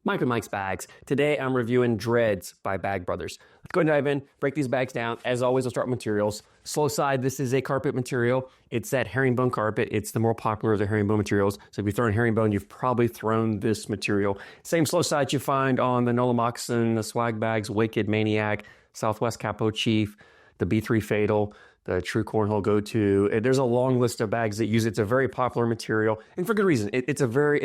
Mike with Mike's Bags. Today I'm reviewing Dreddz by Bag Brothers. Let's go and dive in, break these bags down. As always, I'll start with materials. Slow side, this is a carpet material. It's that herringbone carpet. It's the more popular of the herringbone materials. So if you've thrown herringbone, you've probably thrown this material. Same slow side you find on the Nola Moccasin, the Swag Bags, Wicked, Maniac, Southwest Capo Chief, the B3 Fatal, the True Cornhole Go-To. There's a long list of bags that use it. It's a very popular material, and for good reason. It's a very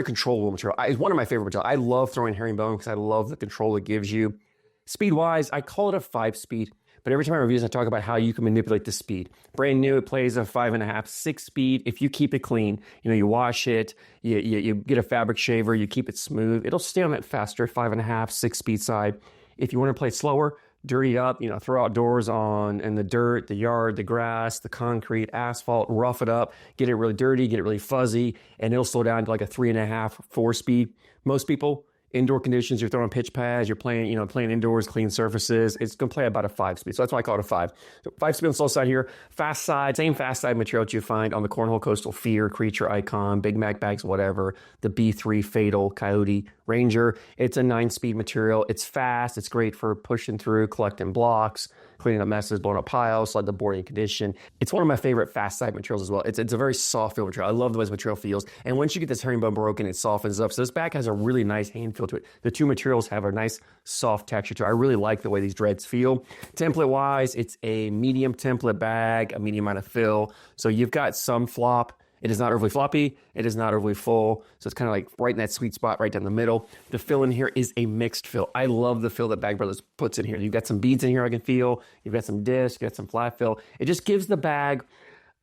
controllable material. It's one of my favorite materials. I love throwing herringbone because I love the control it gives you. Speed-wise, I call it a 5-speed, but every time I review this, I talk about how you can manipulate the speed. Brand new, it plays a 5.5, 6-speed. If you keep it clean, you wash it, you get a fabric shaver, you keep it smooth, it'll stay on that faster 5.5, 6-speed side. If you want to play it slower, dirty up, throw outdoors in the dirt, the yard, the grass, the concrete, asphalt, rough it up, get it really dirty, get it really fuzzy, and it'll slow down to like a 3.5, 4-speed. Most people, indoor conditions, you're throwing pitch pads, you're playing indoors, clean surfaces, it's going to play about a 5-speed. So that's why I call it a 5. So 5-speed on the slow side here. Fast side, same fast side material that you find on the Cornhole Coastal Fear, Creature Icon, Big Mac Bags, whatever, the B3 Fatal, Coyote, Ranger. It's a 9-speed material. It's fast. It's great for pushing through, collecting blocks, cleaning up messes, blowing up piles, slide the board in condition. It's one of my favorite fast side materials as well. It's a very soft feel material. I love the way this material feels. And once you get this herringbone broken, it softens up. So this bag has a really nice hand feel to it. The two materials have a nice soft texture to it. I really like the way these Dreddz feel. Template wise, it's a medium template bag, a medium amount of fill. So you've got some flop. It is not overly floppy. It is not overly full. So it's kind of like right in that sweet spot right down the middle. The fill in here is a mixed fill. I love the fill that Bag Brothers puts in here. You've got some beads in here I can feel. You've got some disc, you've got some flat fill. It just gives the bag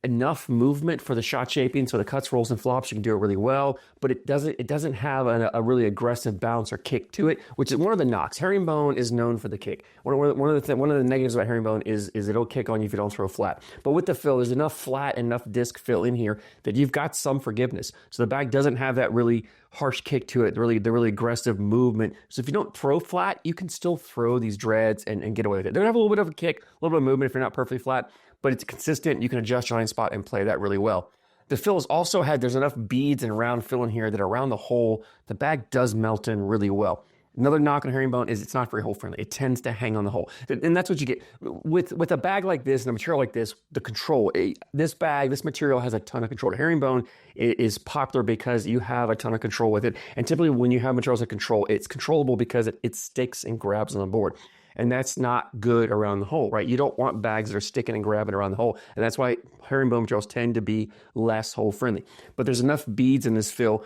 enough movement for the shot shaping, so the cuts, rolls, and flops, you can do it really well, but it doesn't have a really aggressive bounce or kick to it, which is one of the knocks. Herringbone is known for the kick. One of the negatives about herringbone is it'll kick on you if you don't throw flat. But with the fill, there's enough flat, enough disc fill in here that you've got some forgiveness. So the bag doesn't have that really harsh kick to it, the really aggressive movement. So if you don't throw flat, you can still throw these Dreddz and get away with it. They're gonna have a little bit of a kick, a little bit of movement if you're not perfectly flat, but it's consistent. You can adjust your line spot and play that really well. The fills also there's enough beads and round fill in here that around the hole, the bag does melt in really well. Another knock on herringbone is it's not very hole friendly. It tends to hang on the hole. And that's what you get. With a bag like this and a material like this, the control, this material has a ton of control. Herringbone is popular because you have a ton of control with it. And typically when you have materials that control, it's controllable because it sticks and grabs on the board. And that's not good around the hole, right? You don't want bags that are sticking and grabbing around the hole. And that's why herringbone materials tend to be less hole friendly. But there's enough beads in this fill.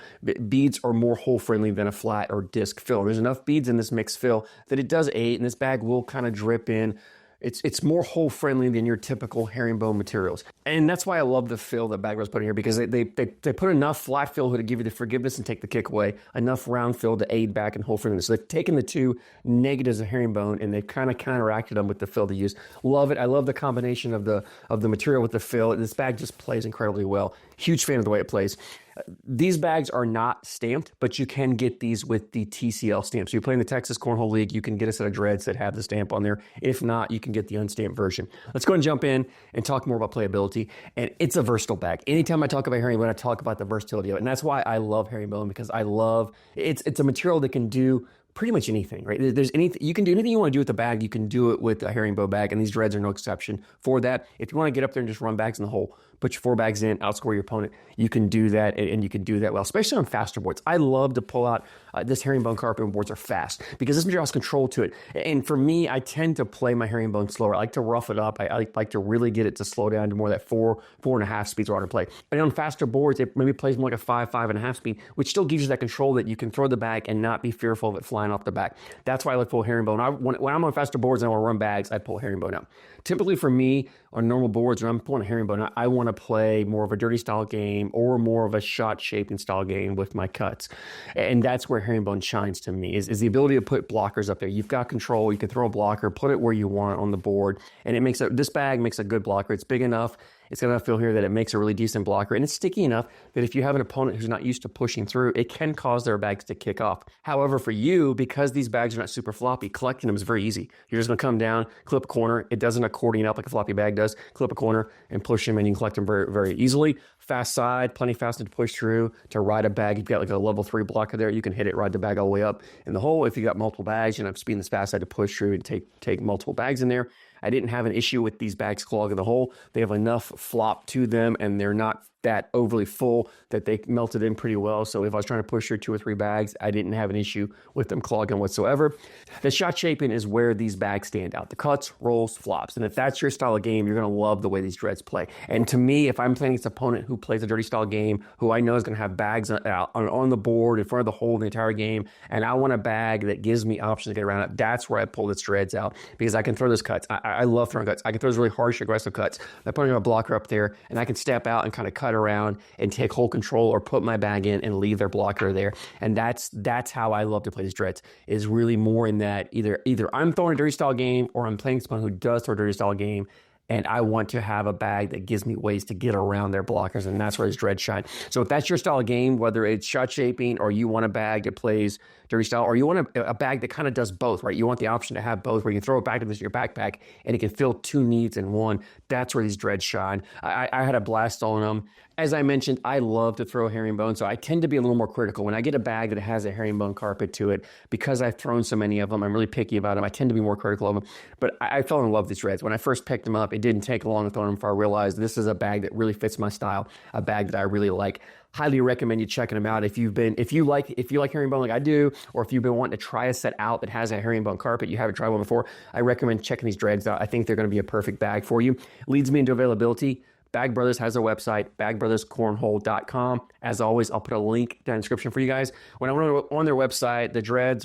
Beads are more hole friendly than a flat or disc fill. There's enough beads in this mixed fill that it does aid, and this bag will kind of drip in. It's more hole friendly than your typical herringbone materials. And that's why I love the fill that Bag Brothers put in here, because they put enough flat fill to give you the forgiveness and take the kick away, enough round fill to aid back and hole friendliness. So they've taken the two negatives of herringbone and they've kind of counteracted them with the fill they use. Love it. I love the combination of the material with the fill. This bag just plays incredibly well. Huge fan of the way it plays. These bags are not stamped, but you can get these with the TCL stamp. So you play in the Texas Cornhole League, you can get a set of Dreddz that have the stamp on there. If not, you can get the unstamped version. Let's go and jump in and talk more about playability. And it's a versatile bag. Anytime I talk about herringbone, I talk about the versatility of it. And that's why I love herringbone, because I love, it's a material that can do pretty much anything, right? There's anything, you can do anything you want to do with the bag, you can do it with a herringbone bag, and these Dreddz are no exception for that. If you want to get up there and just run bags in the hole, put your 4 bags in, outscore your opponent, you can do that, and you can do that well, especially on faster boards. I love to pull out this herringbone carpet when boards are fast, because this material has control to it. And for me, I tend to play my herringbone slower. I like to rough it up. I like to really get it to slow down to more that 4.5 speeds I want to play. And on faster boards, it maybe plays more like a 5.5 speed, which still gives you that control that you can throw the bag and not be fearful of it flying off the back. That's why I like pull herringbone. When I'm on faster boards and I want to run bags, I pull herringbone out. Typically for me, on normal boards, when I'm pulling a herringbone, I want to play more of a dirty style game or more of a shot shaping style game with my cuts. And that's where herringbone shines to me, is the ability to put blockers up there. You've got control. You can throw a blocker, put it where you want on the board. And this bag makes a good blocker. It's big enough. It's got enough fill here that it makes a really decent blocker, and it's sticky enough that if you have an opponent who's not used to pushing through, it can cause their bags to kick off. However, for you, because these bags are not super floppy, collecting them is very easy. You're just going to come down, clip a corner. It doesn't accordion up like a floppy bag does. Clip a corner and push them, and you can collect them very, very easily. Fast side, plenty fast to push through. To ride a bag, you've got like a level 3 blocker there. You can hit it, ride the bag all the way up in the hole. If you got multiple bags, you know, speeding this fast side to push through and take multiple bags in there. I didn't have an issue with these bags clogging the hole. They have enough flop to them, and they're not that overly full that they melted in pretty well. So if I was trying to push through 2 or 3 bags, I didn't have an issue with them clogging whatsoever. The shot shaping is where these bags stand out. The cuts, rolls, flops. And if that's your style of game, you're going to love the way these Dreddz play. And to me, if I'm playing against an opponent who plays a dirty style game, who I know is going to have bags on the board in front of the hole the entire game, and I want a bag that gives me options to get around it, that's where I pull this Dreddz out, because I can throw those cuts. I love throwing cuts. I can throw those really harsh, aggressive cuts. I'm putting a blocker up there, and I can step out and kind of cut around and take hole control or put my bag in and leave their blocker there. And that's how I love to play these Dreddz, is really more in that either I'm throwing a dirty style game or I'm playing someone who does throw a dirty style game, and I want to have a bag that gives me ways to get around their blockers, and that's where his Dreddz shine. So if that's your style of game, whether it's shot shaping or you want a bag that plays dirty style, or you want a bag that kind of does both, right? You want the option to have both, where you can throw it back into your backpack and it can fill 2 needs in one. That's where these Dreddz shine. I had a blast on them. As I mentioned, I love to throw herringbone, so I tend to be a little more critical. When I get a bag that has a herringbone carpet to it, because I've thrown so many of them, I'm really picky about them. I tend to be more critical of them. But I fell in love with these Dreddz. When I first picked them up, it didn't take long to throw them before I realized this is a bag that really fits my style, a bag that I really like. Highly recommend you checking them out if you like herringbone like I do, or if you've been wanting to try a set out that has a herringbone carpet, you haven't tried one before, I recommend checking these Dreddz out. I think they're going to be a perfect bag for you. Leads me into availability. Bag Brothers has their website, bagbrotherscornhole.com. As always, I'll put a link down in the description for you guys. When I went on their website, the Dreddz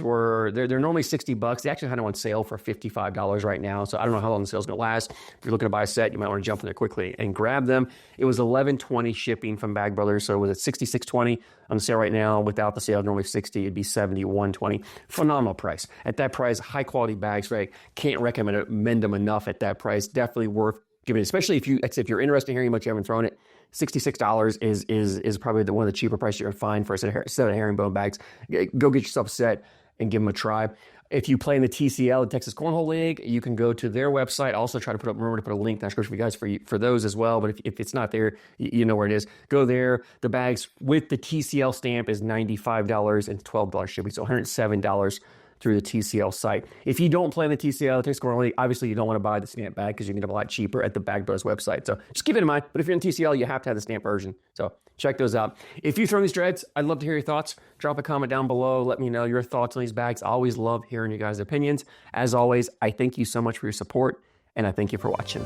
they're normally $60. They actually had them on sale for $55 right now. So I don't know how long the sale's going to last. If you're looking to buy a set, you might want to jump in there quickly and grab them. It was $11.20 shipping from Bag Brothers. So it was at $66.20 on the sale right now. Without the sale, normally $60, it'd be $71.20. Phenomenal price. At that price, high quality bags, right? Can't recommend them enough at that price. Definitely worth giving it, especially if you're interested in hearing much you haven't thrown it. $66 is probably one of the cheaper prices you're going to find for a set of herringbone bags. Go get yourself a set and give them a try. If you play in the TCL, the Texas Cornhole League, you can go to their website. Also try to remember to put a link in the description for you guys for those as well. But if it's not there, you know where it is. Go there. The bags with the TCL stamp is $95 and $12 shipping, so $107 through the TCL site. If you don't play in the TCL, the Texas Cornhole League, obviously you don't want to buy the stamp bag because you can get them a lot cheaper at the Bag Brothers website. So just keep it in mind. But if you're in TCL, you have to have the stamp version. So check those out. If you throw these Dreddz, I'd love to hear your thoughts. Drop a comment down below. Let me know your thoughts on these bags. I always love hearing you guys' opinions. As always, I thank you so much for your support, and I thank you for watching.